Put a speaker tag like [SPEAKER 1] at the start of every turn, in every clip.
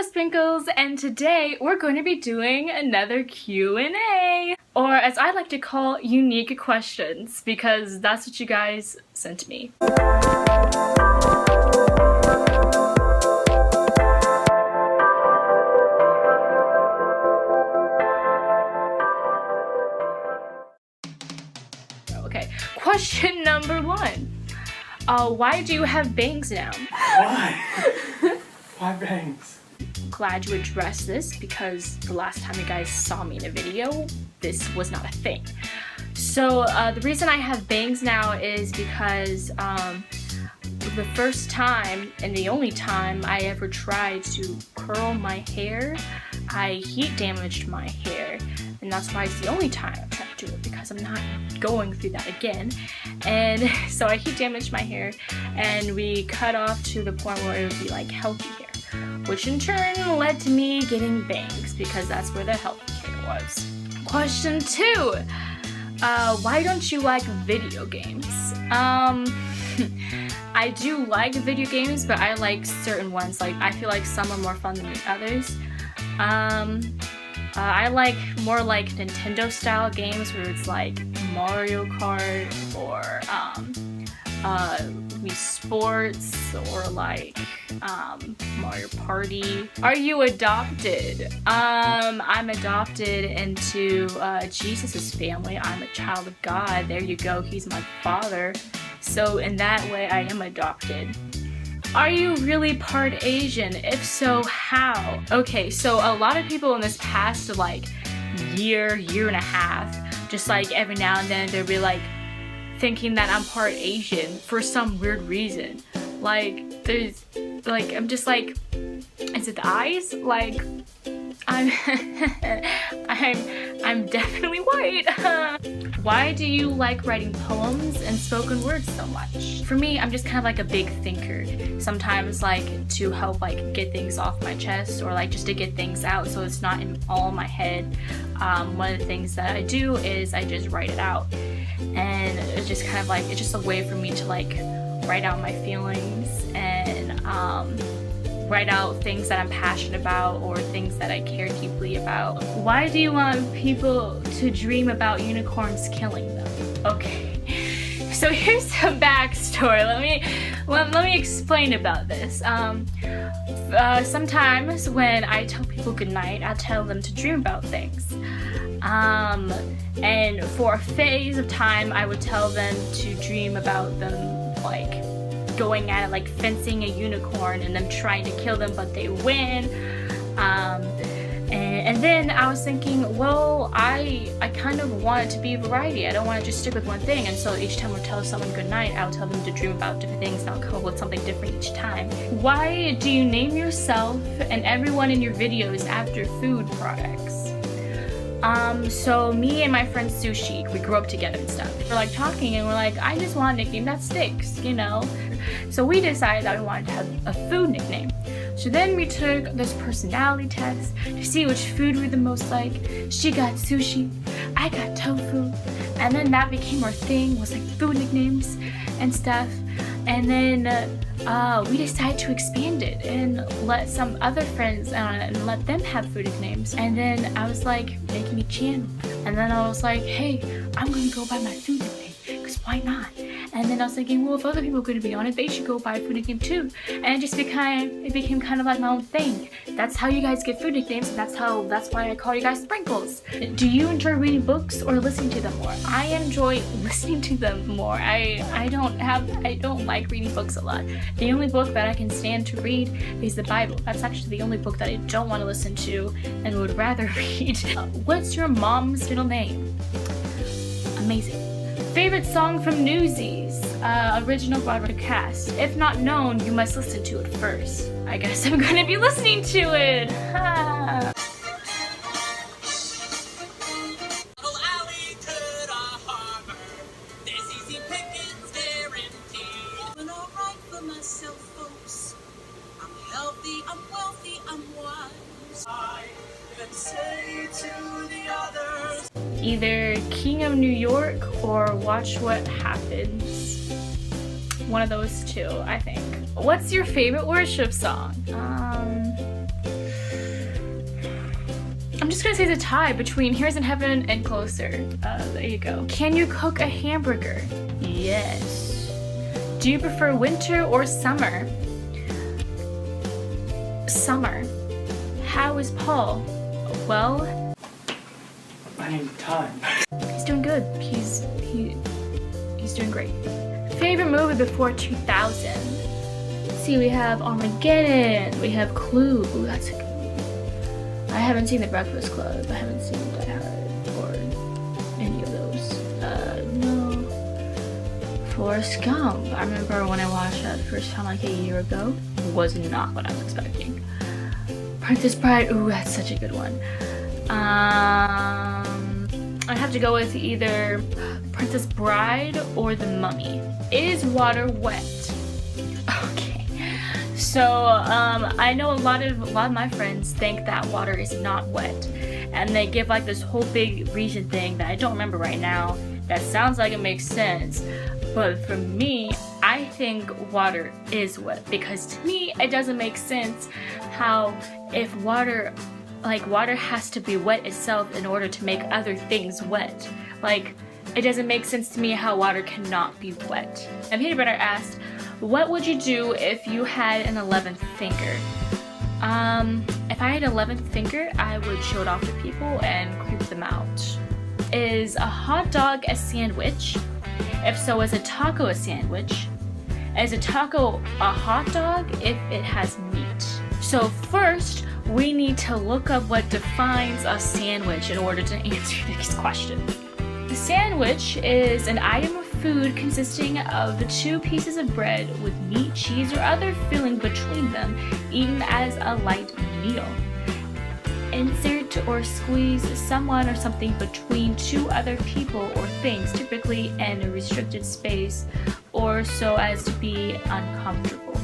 [SPEAKER 1] Sprinkles, and today we're going to be doing another Q&A, or as I like to call, unique questions, because that's what you guys sent me. Okay, question number one. Why do you have bangs now?
[SPEAKER 2] Why? Why bangs?
[SPEAKER 1] Glad you addressed this because the last time you guys saw me in a video, this was not a thing. So the reason I have bangs now is because the first time and the only time I ever tried to curl my hair, I heat damaged my hair, and that's why it's the only time I tried to do it, because I'm not going through that again. And so I heat damaged my hair, and we cut off to the point where it would be like healthy hair, which in turn led to me getting bangs because that's where the healthy hair was. Question two. Why don't you like video games? I do like video games, but I like certain ones. Like, I feel like some are more fun than the others. I like more like Nintendo style games where it's like Mario Kart or Wii Sports or like Mario Party. Are you adopted? I'm adopted into Jesus's family. I'm a child of God. There you go. He's my father. So in that way, I am adopted. Are you really part Asian? If so, how? Okay, so a lot of people in this past like year and a half, just like every now and then they'll be like thinking that I'm part Asian for some weird reason. Like there's like, I'm just like, is it the eyes? Like I'm I'm definitely white. Why do you like writing poems and spoken words so much? For me, I'm just kind of like a big thinker. Sometimes like to help like get things off my chest, or like just to get things out so it's not in all my head. One of the things that I do is I just write it out, and it's just kind of like, it's just a way for me to like write out my feelings and write out things that I'm passionate about or things that I care deeply about. Why do you want people to dream about unicorns killing them? Okay, so here's some backstory. Let me explain about this. Sometimes when I tell people goodnight, I tell them to dream about things. And for a phase of time, I would tell them to dream about them like going at it, like fencing a unicorn and them trying to kill them, but they win. And then I was thinking, well, I kind of want it to be a variety. I don't want to just stick with one thing. And so each time I would tell someone good night, I would tell them to dream about different things, and I'll come up with something different each time. Why do you name yourself and everyone in your videos after food products? So me and my friend Sushi, we grew up together and stuff. We're like talking and we're like, I just want a nickname that sticks, you know? So we decided that we wanted to have a food nickname. So then we took this personality test to see which food we were the most like. She got sushi, I got tofu, and then that became our thing, was like food nicknames and stuff. And then we decided to expand it and let some other friends and let them have food nicknames. And then I was like, make me channel. And then I was like, hey, I'm gonna go by my food nickname, because why not? And then I was thinking, well, if other people are going to be on it, they should go by a food nickname too. And it became kind of like my own thing. That's how you guys get food nicknames, and that's why I call you guys Sprinkles. Do you enjoy reading books or listening to them more? I enjoy listening to them more. I don't like reading books a lot. The only book that I can stand to read is the Bible. That's actually the only book that I don't want to listen to and would rather read. What's your mom's middle name? Amazing. Favorite song from Newsies? Original broadcast. If not known, you must listen to it first. I guess I'm gonna be listening to it. Either King of New York or Watch What Happens. One of those two, I think. What's your favorite worship song? I'm just gonna say it's a tie between Here's in Heaven and Closer. There you go. Can you cook a hamburger? Yes. Do you prefer winter or summer? Summer. How is Paul? Well,
[SPEAKER 2] I need time.
[SPEAKER 1] he's doing good. He's doing great. Favorite movie before 2000? Let's see, we have Armageddon. We have Clue. Ooh, that's a good movie. I haven't seen The Breakfast Club. I haven't seen Die Hard or any of those. No. Forrest Gump. I remember when I watched that first time like a year ago. Was not what I was expecting. Princess Bride. Ooh, that's such a good one. I have to go with either Princess Bride or The Mummy. Is water wet? Okay. So I know a lot of my friends think that water is not wet, and they give like this whole big reason thing that I don't remember right now. That sounds like it makes sense, but for me, I think water is wet because to me it doesn't make sense how if water has to be wet itself in order to make other things wet. Like, it doesn't make sense to me how water cannot be wet. And Peter Brenner asked, what would you do if you had an 11th finger? If I had an 11th finger, I would show it off to people and creep them out. Is a hot dog a sandwich? If so, is a taco a sandwich? Is a taco a hot dog if it has meat? So first, we need to look up what defines a sandwich in order to answer these questions. The sandwich is an item of food consisting of 2 pieces of bread with meat, cheese, or other filling between them, eaten as a light meal. Insert or squeeze someone or something between 2 other people or things, typically in a restricted space, or so as to be uncomfortable.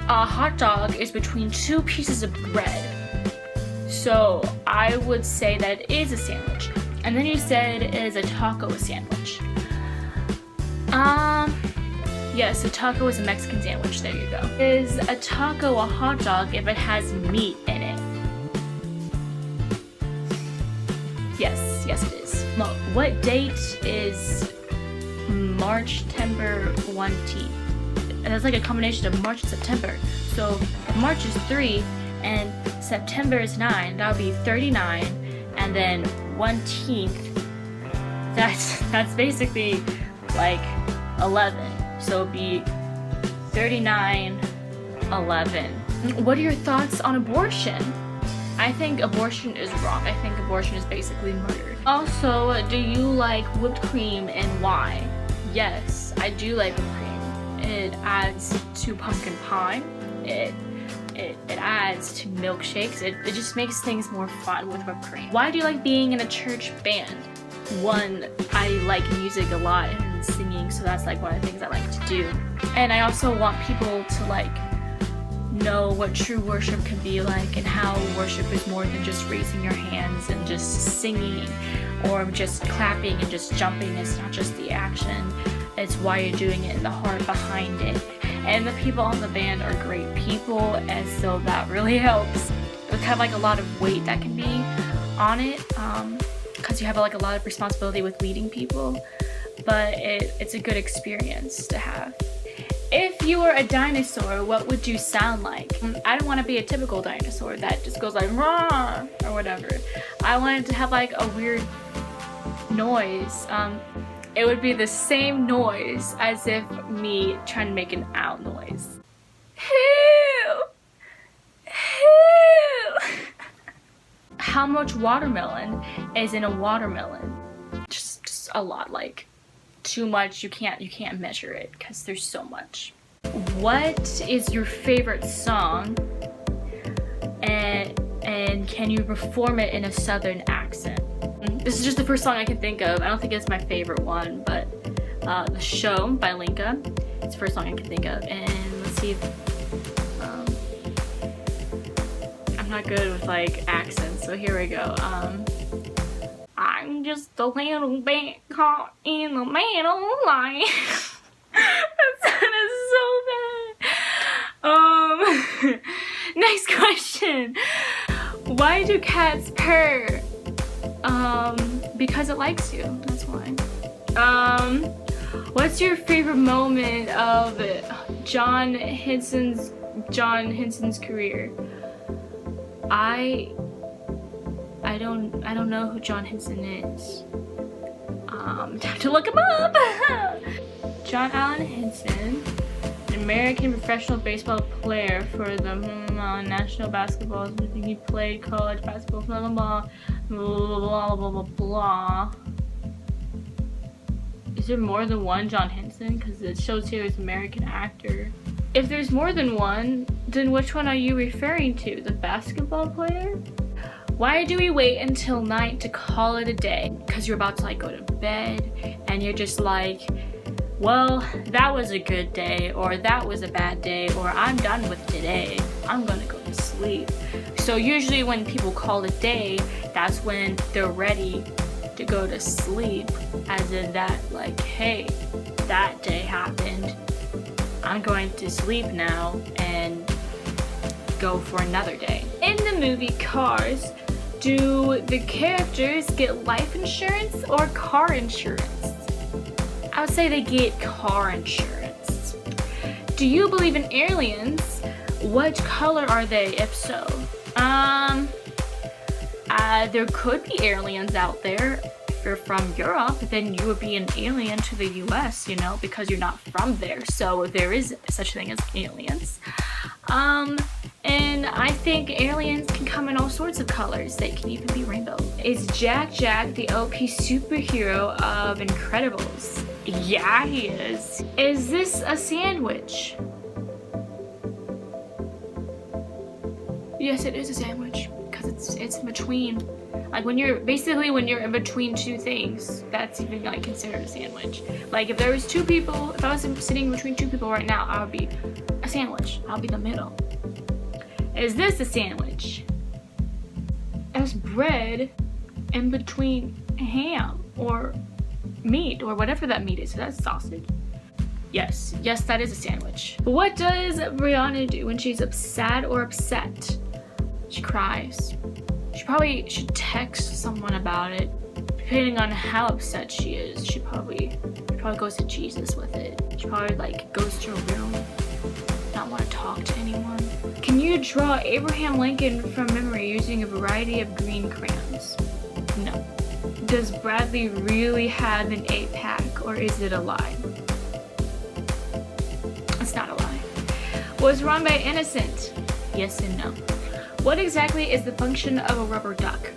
[SPEAKER 1] A hot dog is between 2 pieces of bread. So I would say that it is a sandwich. And then you said, is a taco a sandwich? Yes, a taco is a Mexican sandwich. There you go. Is a taco a hot dog if it has meat in it? Yes, it is. What date is March 10th? And that's like a combination of March and September. So if March is 3 and September is 9, that would be 39, and then 1/10. That's basically like 11. So it'd be 39, 11. What are your thoughts on abortion? I think abortion is wrong. I think abortion is basically murder. Also, do you like whipped cream and why? Yes, I do like whipped cream. It adds to pumpkin pie. It adds to milkshakes. It just makes things more fun with whipped cream. Why do you like being in a church band? One, I like music a lot and singing, so that's like one of the things I like to do. And I also want people to like know what true worship can be like and how worship is more than just raising your hands and just singing or just clapping and just jumping. It's not just the action. It's why you're doing it and the heart behind it. And the people on the band are great people, and so that really helps. It's kind of like a lot of weight that can be on it, because you have like a lot of responsibility with leading people, but it's a good experience to have. If you were a dinosaur, what would you sound like? I don't want to be a typical dinosaur that just goes like rah or whatever. I wanted to have like a weird noise. It would be the same noise as if me trying to make an owl noise. How much watermelon is in a watermelon? Just a lot, like too much. You can't measure it because there's so much. What is your favorite song? And can you perform it in a southern accent? This is just the first song I can think of. I don't think it's my favorite one, but The Show by Linka. It's the first song I can think of. And let's see if I'm not good with like accents, so here we go. I'm just a little bit caught in the middle line. That sounded so bad. Next question. Why do cats purr? Because it likes you. That's why. What's your favorite moment of John Henson's career? I don't know who John Henson is. Time to look him up. John Allen Henson, an American professional baseball player for the National Basketball. He played college basketball, blah blah blah blah blah blah blah. Is there more than one John Henson? Because it shows here as American actor. If there's more than one, then which one are you referring to? The basketball player? Why do we wait until night to call it a day? Because you're about to like go to bed and you're just like, well, that was a good day, or that was a bad day, or I'm done with today. I'm gonna go to sleep. So usually when people call it a day, that's when they're ready to go to sleep, as in that like, hey, that day happened. I'm going to sleep now and go for another day. In the movie Cars, do the characters get life insurance or car insurance? I would say they get car insurance. Do you believe in aliens? What color are they, if so? There could be aliens out there. If you're from Europe, then you would be an alien to the US, you know, because you're not from there. So there is such a thing as aliens. And I think aliens can come in all sorts of colors. They can even be rainbow. Is Jack the OP superhero of Incredibles? Yeah, he is. Is this a sandwich? Yes, it is a sandwich, because it's in between. Like when you're in between two things, that's even like considered a sandwich. Like if there was two people, if I was sitting between two people right now, I would be a sandwich. I'll be the middle. Is this a sandwich? There's bread in between ham or meat or whatever that meat is. So that's sausage. Yes, that is a sandwich. What does Brianna do when she's sad or upset? She cries. She probably should text someone about it. Depending on how upset she is, she probably goes to Jesus with it. She probably like goes to her room, not want to talk to anyone. Can you draw Abraham Lincoln from memory using a variety of green crayons? No. Does Bradley really have an 8-pack, or is it a lie? It's not a lie. Was Ron Bay innocent? Yes and no. What exactly is the function of a rubber duck?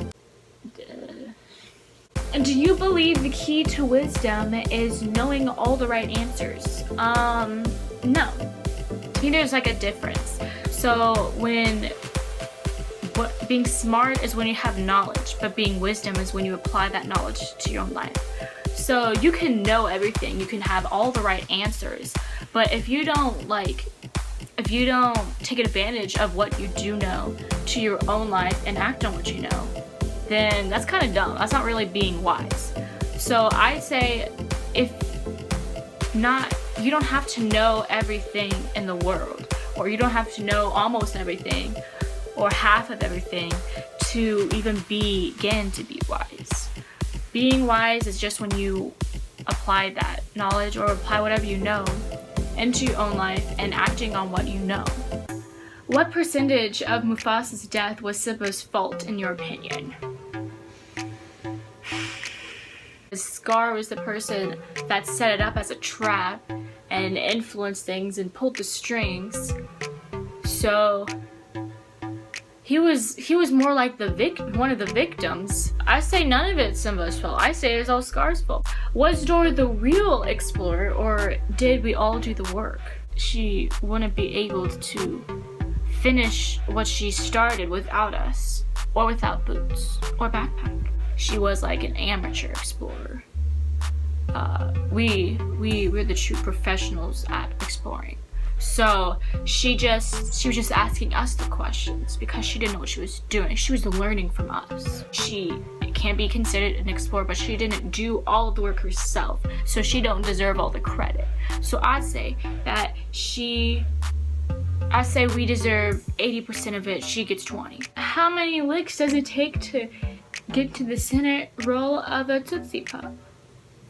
[SPEAKER 1] And do you believe the key to wisdom is knowing all the right answers? No. To me, there's like a difference. So being smart is when you have knowledge, but being wisdom is when you apply that knowledge to your own life. So you can know everything, you can have all the right answers, but if you don't take advantage of what you do know to your own life and act on what you know, then that's kind of dumb. That's not really being wise. So I say, you don't have to know everything in the world, or you don't have to know almost everything or half of everything to even begin to be wise. Being wise is just when you apply that knowledge or apply whatever you know into your own life and acting on what you know. What percentage of Mufasa's death was Simba's fault, in your opinion? Scar was the person that set it up as a trap and influenced things and pulled the strings. So he was more like one of the victims. I say none of it's Simba's fault. I say it's all Scar's fault. Was Dora the real explorer, or did we all do the work? She wouldn't be able to finish what she started without us, or without boots or backpack. She was like an amateur explorer. We're the true professionals at exploring. So she was just asking us the questions because she didn't know what she was doing. She was learning from us. She can be considered an explorer, but she didn't do all of the work herself, so she don't deserve all the credit. So I'd say that she I say we deserve 80% of it, she gets 20. How many licks does it take to get to the center roll of a Tootsie Pop?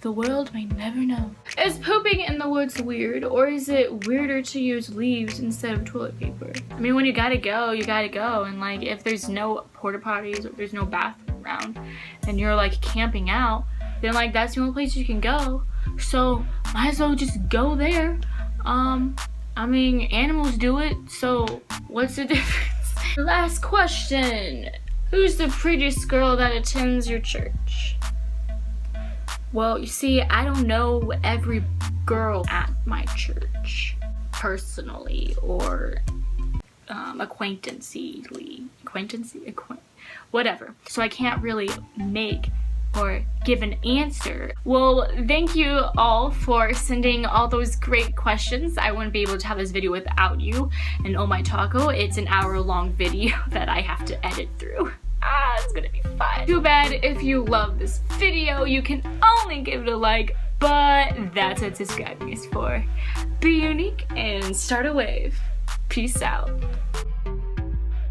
[SPEAKER 1] The world may never know. Is pooping in the woods weird, or is it weirder to use leaves instead of toilet paper? I mean, when you gotta go, you gotta go. And like, if there's no porta potties or there's no bathroom around and you're like camping out, then like that's the only place you can go. So might as well just go there. I mean, animals do it, so what's the difference? Last question. Who's the prettiest girl that attends your church? Well, you see, I don't know every girl at my church personally or whatever. So I can't really make or give an answer. Well, thank you all for sending all those great questions. I wouldn't be able to have this video without you. And oh my taco, it's an hour-long video that I have to edit through. It's gonna be fun. Too bad if you love this video, you can only give it a like, but that's what subscribing is for. Be unique and start a wave. Peace out.